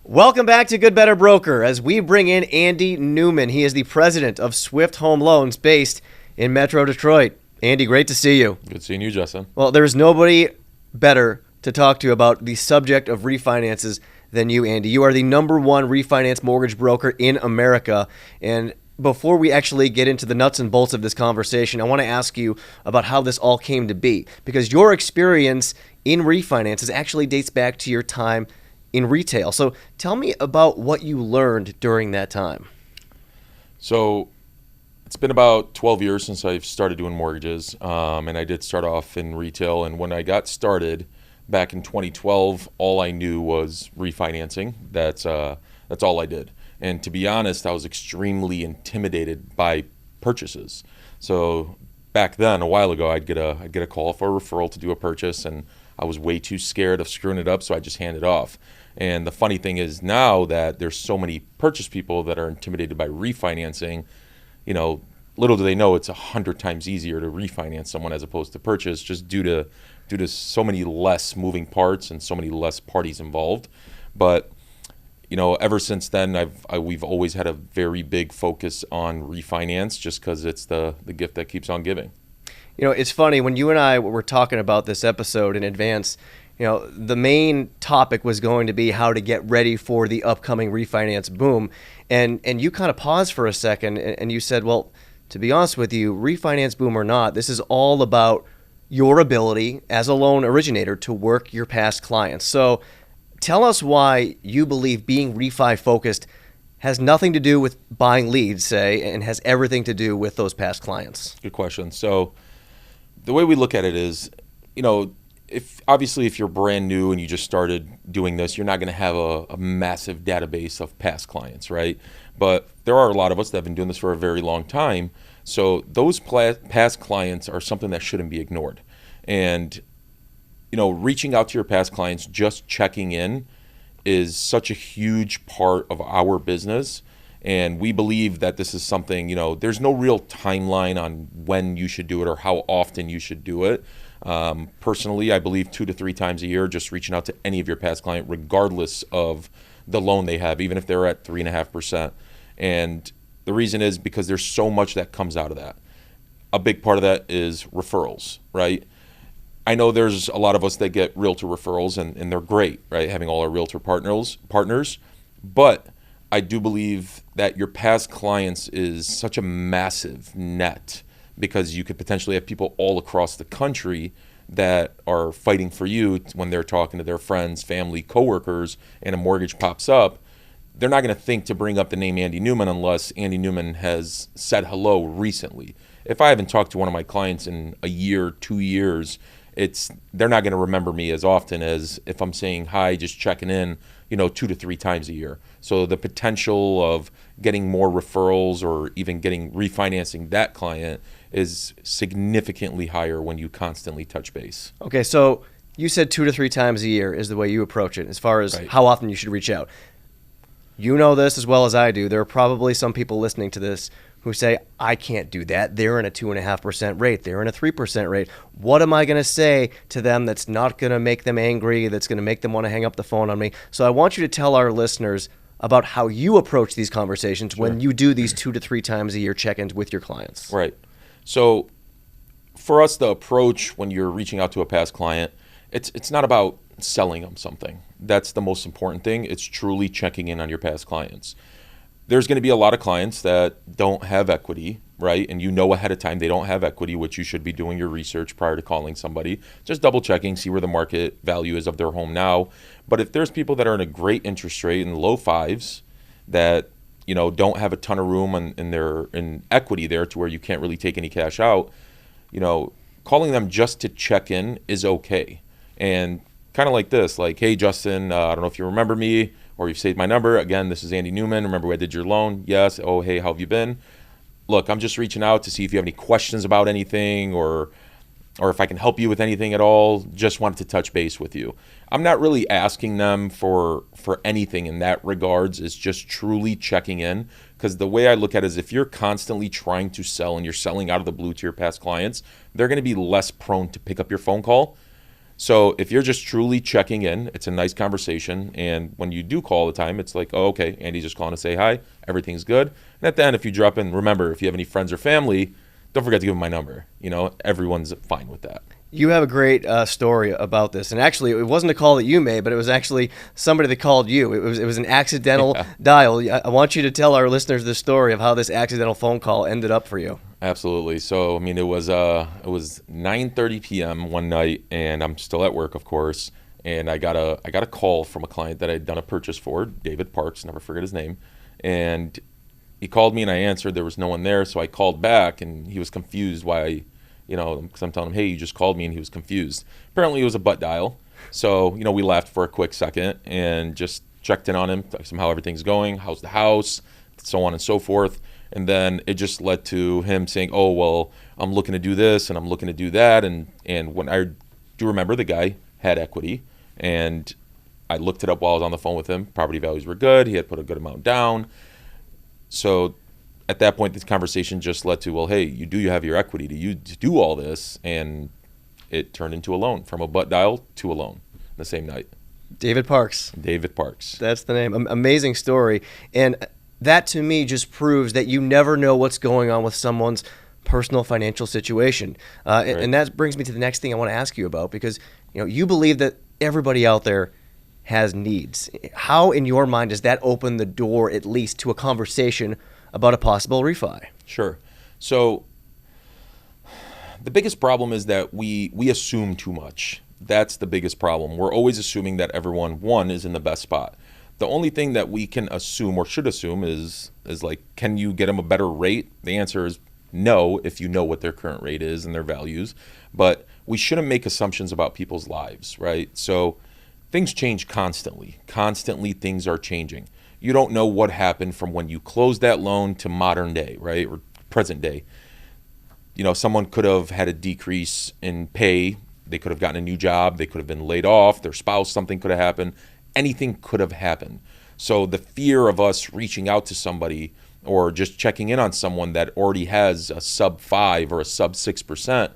Welcome back to Good Better Broker as we bring in Andi Numan. He is the president of Swift Home Loans based in Metro Detroit. Andi, great to see you. Good seeing you, Justin. Well, there's nobody better to talk to about the subject of refinances than you, Andi. You are the number one refinance mortgage broker in America. And before we actually get into the nuts and bolts of this conversation, I want to ask you about how this all came to be, because your experience in refinances actually dates back to your time in retail. So tell me about what you learned during that time. So it's been about 12 years since I've started doing mortgages, and I did start off in retail. And when I got started back in 2012, all I knew was refinancing. That's all I did. And to be honest, I was extremely intimidated by purchases. So back then, a while ago, I'd get a call for a referral to do a purchase, and I was way too scared of screwing it up, so I just hand it off. And the funny thing is now that there's so many purchase people that are intimidated by refinancing, little do they know it's 100 times easier to refinance someone as opposed to purchase, just due to so many less moving parts and so many less parties involved. But ever since then, we've always had a very big focus on refinance, just because it's the gift that keeps on giving. It's funny, when you and I were talking about this episode in advance, the main topic was going to be how to get ready for the upcoming refinance boom. And you kind of paused for a second and you said, well, to be honest with you, refinance boom or not, this is all about your ability as a loan originator to work your past clients. So tell us why you believe being refi focused has nothing to do with buying leads, say, and has everything to do with those past clients. Good question. So the way we look at it is, if you're brand new and you just started doing this, you're not going to have a massive database of past clients, right? But there are a lot of us that have been doing this for a very long time. So those past clients are something that shouldn't be ignored. And, reaching out to your past clients, just checking in, is such a huge part of our business. And we believe that this is something, there's no real timeline on when you should do it or how often you should do it. Personally, I believe 2 to 3 times a year, just reaching out to any of your past client, regardless of the loan they have, even if they're at 3.5%. And the reason is because there's so much that comes out of that. A big part of that is referrals, right? I know there's a lot of us that get realtor referrals, and they're great, right? Having all our realtor partners, but I do believe that your past clients is such a massive net, because you could potentially have people all across the country that are fighting for you when they're talking to their friends, family, coworkers, and a mortgage pops up. They're not going to think to bring up the name Andi Numan unless Andi Numan has said hello recently. If I haven't talked to one of my clients in a year, 2 years, they're not going to remember me as often as if I'm saying hi, just checking in, 2 to 3 times a year. So the potential of getting more referrals or even refinancing that client is significantly higher when you constantly touch base. Okay, so you said 2 to 3 times a year is the way you approach it as far as Right. how often you should reach out. You know this as well as I do. There are probably some people listening to this who say, I can't do that. They're in a 2.5% rate. They're in a 3% rate. What am I going to say to them that's not going to make them angry, that's going to make them want to hang up the phone on me? So I want you to tell our listeners about how you approach these conversations when you do these 2 to 3 times a year check-ins with your clients. Right. So for us, the approach when you're reaching out to a past client, it's not about selling them something. That's the most important thing. It's truly checking in on your past clients. There's going to be a lot of clients that don't have equity, right? And ahead of time they don't have equity, which you should be doing your research prior to calling somebody. Just double checking, see where the market value is of their home now. But if there's people that are in a great interest rate in the low 5s that don't have a ton of room in equity there to where you can't really take any cash out, calling them just to check in is okay. And kind of like this, like, hey, Justin, I don't know if you remember me or you've saved my number. Again, this is Andi Numan. Remember I did your loan? Yes. Oh, hey, how have you been? Look, I'm just reaching out to see if you have any questions about anything or if I can help you with anything at all. Just wanted to touch base with you. I'm not really asking them for anything in that regards. It's just truly checking in, because the way I look at it is if you're constantly trying to sell and you're selling out of the blue to your past clients, they're going to be less prone to pick up your phone call. So if you're just truly checking in, it's a nice conversation. And when you do call all the time, it's like, oh, okay, Andy's just calling to say hi. Everything's good. And at the end, if you drop in, remember, if you have any friends or family, don't forget to give them my number. Everyone's fine with that. You have a great story about this, and actually, it wasn't a call that you made, but it was actually somebody that called you. It was an accidental dial. I want you to tell our listeners the story of how this accidental phone call ended up for you. Absolutely. So, it was 9:30 p.m. one night, and I'm still at work, of course. And I got a call from a client that I'd done a purchase for, David Parks, never forget his name. And he called me, and I answered. There was no one there, so I called back, and he was confused why. Because I'm telling him, hey, you just called me, and he was confused. Apparently, it was a butt dial. So, we laughed for a quick second and just checked in on him, how everything's going, how's the house, so on and so forth. And then it just led to him saying, oh, well, I'm looking to do this and I'm looking to do that. And when I do remember, the guy had equity, and I looked it up while I was on the phone with him. Property values were good. He had put a good amount down. So at that point, this conversation just led to, well, hey, you have your equity to do all this, and it turned into a loan, from a butt dial to a loan the same night. David Parks. David Parks. That's the name. Amazing story. And that to me just proves that you never know what's going on with someone's personal financial situation. Right. And that brings me to the next thing I want to ask you about, because you believe that everybody out there has needs. How, in your mind, does that open the door at least to a conversation about a possible refi? Sure. So the biggest problem is that we assume too much. That's the biggest problem. We're always assuming that everyone, one, is in the best spot. The only thing that we can assume or should assume is like, can you get them a better rate? The answer is no, if you know what their current rate is and their values. But we shouldn't make assumptions about people's lives, right? So things change constantly. Constantly, things are changing. You don't know what happened from when you closed that loan to modern day, right, or present day. Someone could have had a decrease in pay. They could have gotten a new job. They could have been laid off. Their spouse, something could have happened. Anything could have happened. So the fear of us reaching out to somebody or just checking in on someone that already has a sub 5 or a sub 6%,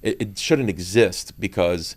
it shouldn't exist, because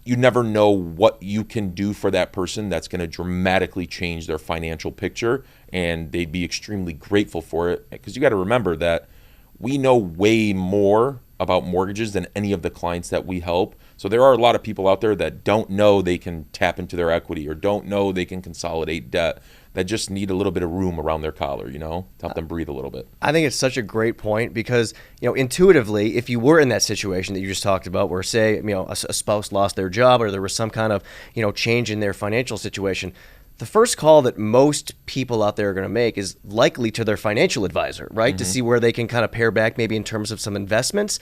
you never know what you can do for that person that's going to dramatically change their financial picture, and they'd be extremely grateful for it. Because you got to remember that we know way more about mortgages than any of the clients that we help. So there are a lot of people out there that don't know they can tap into their equity, or don't know they can consolidate debt, that just need a little bit of room around their collar, to help them breathe a little bit. I think it's such a great point, because, intuitively, if you were in that situation that you just talked about, where, say, a spouse lost their job, or there was some kind of, change in their financial situation, the first call that most people out there are going to make is likely to their financial advisor, right? Mm-hmm. To see where they can kind of pare back, maybe in terms of some investments.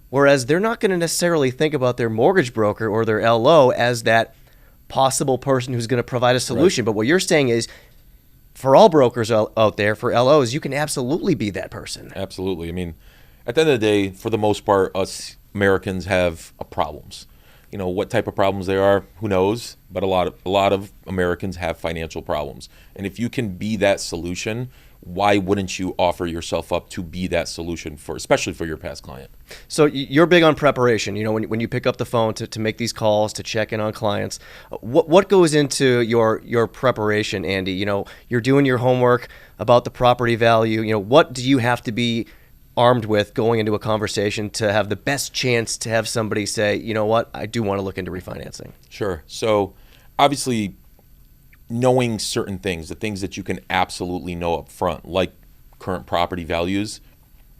Whereas they're not going to necessarily think about their mortgage broker or their LO as that possible person who's going to provide a solution. Right. But what you're saying is, for all brokers out there, for LOs, you can absolutely be that person. Absolutely. At the end of the day, for the most part, us Americans have problems. What type of problems there are, who knows? But a lot of Americans have financial problems. And if you can be that solution, why wouldn't you offer yourself up to be that solution, especially for your past client? So you're big on preparation. When you pick up the phone to make these calls, to check in on clients, what goes into your preparation, Andy? You're doing your homework about the property value. What do you have to be armed with going into a conversation to have the best chance to have somebody say, you know what, I do want to look into refinancing? Sure. So obviously, knowing certain things, the things that you can absolutely know up front, like current property values,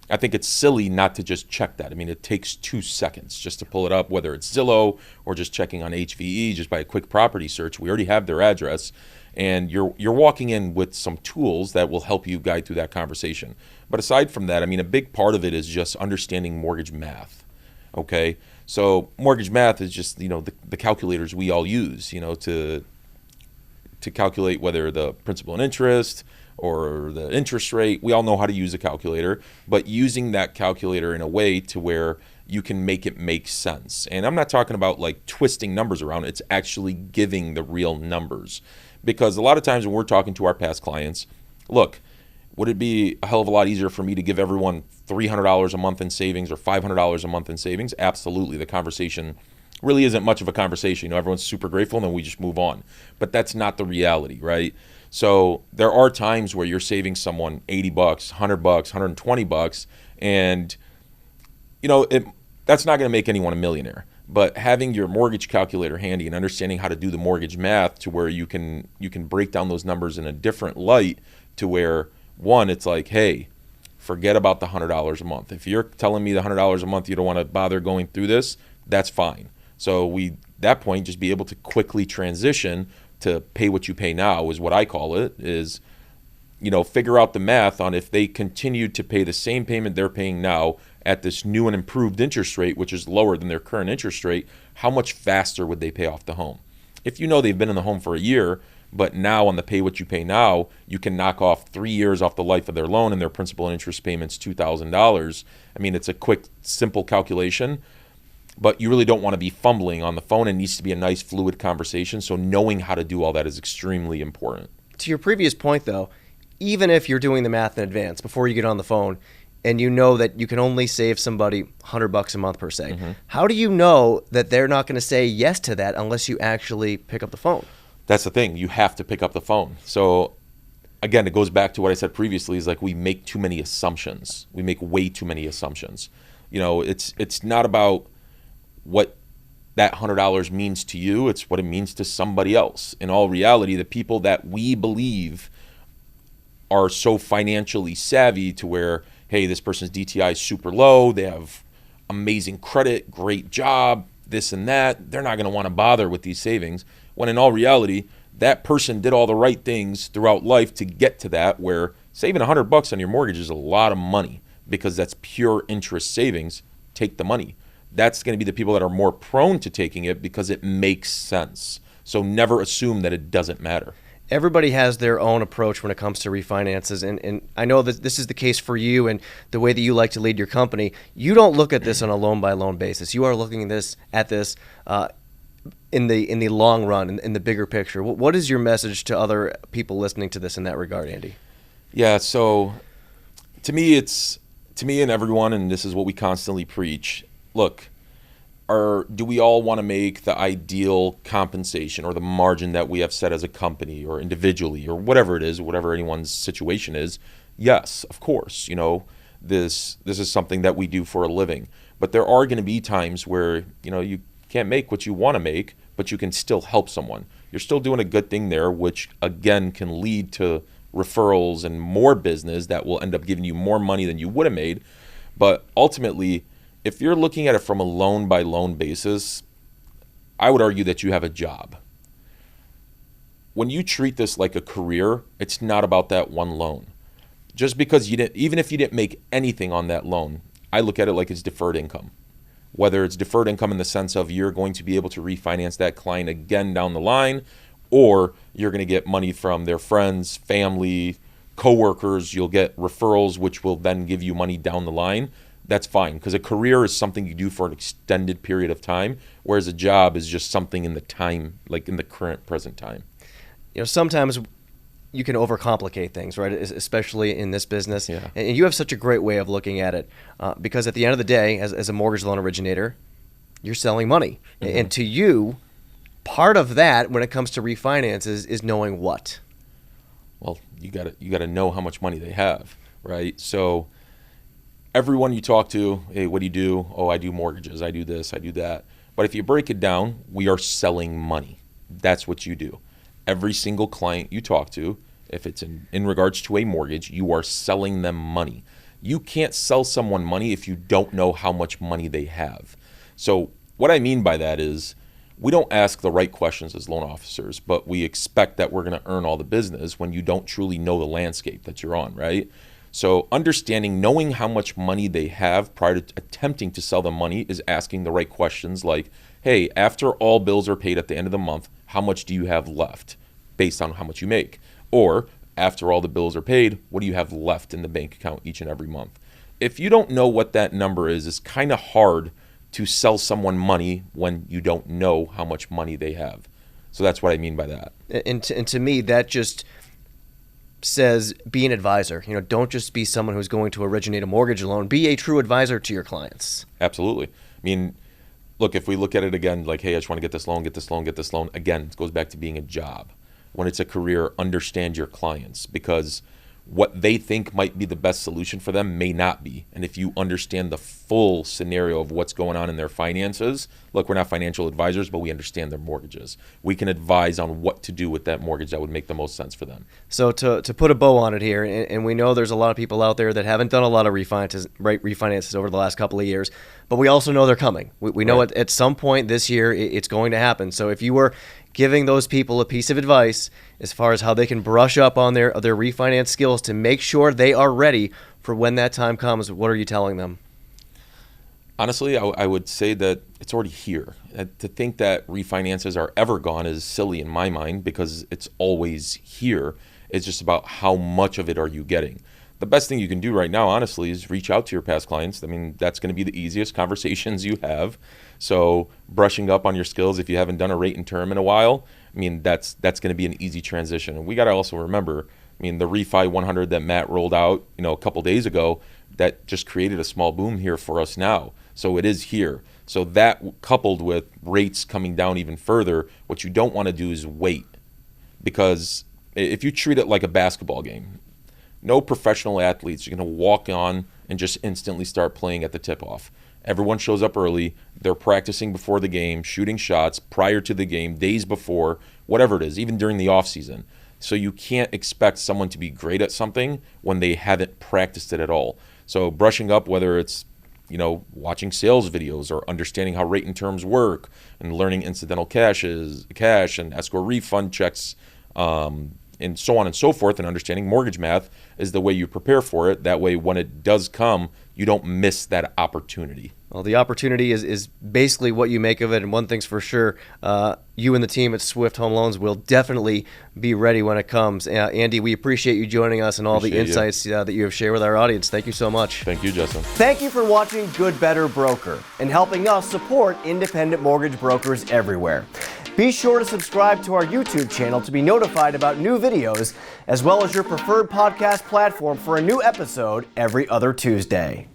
I think it's silly not to just check that. It takes 2 seconds just to pull it up, whether it's Zillow or just checking on HVE, just by a quick property search. We already have their address, and you're walking in with some tools that will help you guide through that conversation. But aside from that, a big part of it is just understanding mortgage math. Okay, so mortgage math is just the calculators we all use to calculate whether the principal and interest or the interest rate. We all know how to use a calculator, but using that calculator in a way to where you can make it make sense. And I'm not talking about like twisting numbers around. It's actually giving the real numbers. Because a lot of times when we're talking to our past clients, look, would it be a hell of a lot easier for me to give everyone $300 a month in savings or $500 a month in savings? Absolutely. The conversation really isn't much of a conversation. Everyone's super grateful and then we just move on. But that's not the reality, right? So there are times where you're saving someone $80, $100, $120, and that's not going to make anyone a millionaire. But having your mortgage calculator handy and understanding how to do the mortgage math to where you can break down those numbers in a different light, to where, one, it's like, hey, forget about the $100 a month. If you're telling me the $100 a month you don't want to bother going through this, that's fine. So that point, just be able to quickly transition to pay what you pay now, is what I call it, is figure out the math on if they continue to pay the same payment they're paying now at this new and improved interest rate, which is lower than their current interest rate, how much faster would they pay off the home? If they've been in the home for a year, but now on the pay what you pay now, you can knock off 3 years off the life of their loan and their principal and interest payments $2,000. I mean, it's a quick, simple calculation, but you really don't want to be fumbling on the phone. It needs to be a nice, fluid conversation. So knowing how to do all that is extremely important. To your previous point, though, even if you're doing the math in advance before you get on the phone, and you know that you can only save somebody $100 a month per se, how do you know that they're not going to say yes to that unless you actually pick up the phone? That's the thing. You have to pick up the phone. So again, it goes back to what I said previously, is like we make too many assumptions. We make way too many assumptions. It's not about what that $100 means to you. It's what it means to somebody else. In all reality, the people that we believe are so financially savvy to where, hey, this person's DTI is super low, they have amazing credit, great job, this and that, they're not going to want to bother with these savings. When in all reality, that person did all the right things throughout life to get to that, where saving $100 on your mortgage is a lot of money because that's pure interest savings. Take the money. That's going to be the people that are more prone to taking it because it makes sense. So never assume that it doesn't matter. Everybody has their own approach when it comes to refinances, and I know that this is the case for you and the way that you like to lead your company. You don't look at this on a loan-by-loan basis. You are looking at this in the long run, in the bigger picture. What is your message to other people listening to this in that regard, Andy? Yeah, so to me and everyone, and this is what we constantly preach, look, do we all want to make the ideal compensation or the margin that we have set as a company or individually or whatever it is, whatever anyone's situation is? Yes, of course. This is something that we do for a living. But there are going to be times where, you can't make what you want to make, but you can still help someone. You're still doing a good thing there, which again can lead to referrals and more business that will end up giving you more money than you would have made. But ultimately, if you're looking at it from a loan-by-loan basis, I would argue that you have a job. When you treat this like a career, it's not about that one loan. Just because even if you didn't make anything on that loan, I look at it like it's deferred income. Whether it's deferred income in the sense of you're going to be able to refinance that client again down the line, or you're going to get money from their friends, family, coworkers, you'll get referrals, which will then give you money down the line. That's fine, because a career is something you do for an extended period of time, whereas a job is just something in the time, like in the current present time. Sometimes you can overcomplicate things, right? Especially in this business. Yeah. And you have such a great way of looking at it, because at the end of the day, as a mortgage loan originator, you're selling money. Mm-hmm. And to you, part of that when it comes to refinances is knowing what? Well, you gotta know how much money they have, right? So everyone you talk to, hey, what do you do? Oh, I do mortgages. I do this. I do that. But if you break it down, we are selling money. That's what you do. Every single client you talk to, if it's in regards to a mortgage, you are selling them money. You can't sell someone money if you don't know how much money they have. So what I mean by that is we don't ask the right questions as loan officers, but we expect that we're going to earn all the business when you don't truly know the landscape that you're on, right? So knowing how much money they have prior to attempting to sell them money is asking the right questions like, hey, after all bills are paid at the end of the month, how much do you have left based on how much you make? Or after all the bills are paid, what do you have left in the bank account each and every month? If you don't know what that number is, it's kind of hard to sell someone money when you don't know how much money they have. So that's what I mean by that. And to me, that just says be an advisor. Don't just be someone who's going to originate a mortgage loan. Be a true advisor to your clients. Absolutely. I mean, look, if we look at it again, like, hey, I just want to get this loan, get this loan, get this loan. Again, it goes back to being a job. When it's a career, understand your clients, because what they think might be the best solution for them may not be. And if you understand the full scenario of what's going on in their finances, look, we're not financial advisors, but we understand their mortgages. We can advise on what to do with that mortgage that would make the most sense for them. So to put a bow on it here, and we know there's a lot of people out there that haven't done a lot of refinances over the last couple of years, but we also know they're coming. We know at some point this year it's going to happen. So if you were giving those people a piece of advice as far as how they can brush up on their refinance skills to make sure they are ready for when that time comes, what are you telling them? Honestly, I would say that it's already here. To think that refinances are ever gone is silly in my mind, because it's always here. It's just about how much of it are you getting. The best thing you can do right now, honestly, is reach out to your past clients. I mean, that's going to be the easiest conversations you have. So brushing up on your skills, if you haven't done a rate and term in a while, I mean, that's going to be an easy transition. And we got to also remember, I mean, the Refi 100 that Matt rolled out, a couple days ago, that just created a small boom here for us now. So it is here. So that, coupled with rates coming down even further, what you don't want to do is wait. Because if you treat it like a basketball game, no professional athletes are going to walk on and just instantly start playing at the tip-off. Everyone shows up early. They're practicing before the game, shooting shots prior to the game, days before, whatever it is, even during the off season. So you can't expect someone to be great at something when they haven't practiced it at all. So brushing up, whether it's watching sales videos or understanding how rate and terms work and learning incidental cash and escrow refund checks, and so on and so forth, and understanding mortgage math is the way you prepare for it. That way, when it does come, you don't miss that opportunity. Well, the opportunity is basically what you make of it, and one thing's for sure, you and the team at Swift Home Loans will definitely be ready when it comes. Andi, we appreciate you joining us and all the insights that you have shared with our audience. Thank you so much. Thank you, Justin. Thank you for watching Good Better Broker and helping us support independent mortgage brokers everywhere. Be sure to subscribe to our YouTube channel to be notified about new videos, as well as your preferred podcast platform for a new episode every other Tuesday.